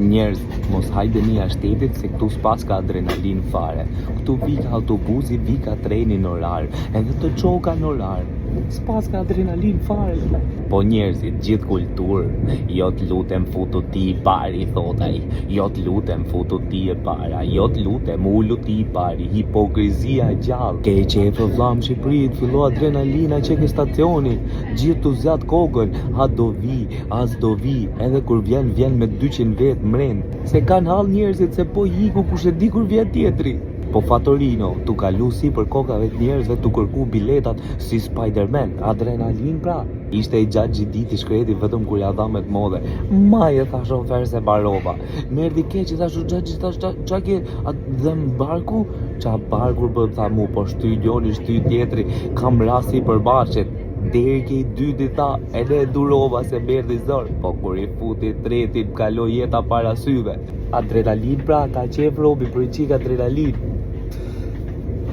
Njerëz, mos hajdeni shtetit se këtu s'pas ka adrenalin fare. Këtu vika autobusi, vika treni në orar, edhe të çoka në orar. S'pas ka adrenalin fare. Po njerëzit, gjithë kulturë, jo të lutem futu ti i pari, thot ai. Jo të lutem futu ti e para, jo të lutem ullu ti i pari, hipokrizia e gjallë. Ke qefë vllam Shqipëri, të fillo adrenalina që ke stacioni, gjithë të zjat kokën, a do vi, as do vi, edhe kur vjen me 200 vet mren. Se kanë hall njerëzit se po hiku kush e di kur vjen tjetri. Po Fatorino, tu kalu si për kokave të njerëzve, tu kërku biletat si Spider-Man, adrenalin pra. Ishte i gjatë gjithë ditë i shkreti vetëm kur ja dha me të modhe. Maje, tha shofer se barova. Merdi keq, thashu gjatë, qa ke, dhe më barku? Qa barkur për tha mu, po shty njoni, shty tjetri, kam rasti për barqet. Deri ke i dyti tha, edhe durova se merdi zor. Po kur i futi tretin, kaloi jeta para syve. Adrenalin pra, ka qef robi për i qik adrenalin.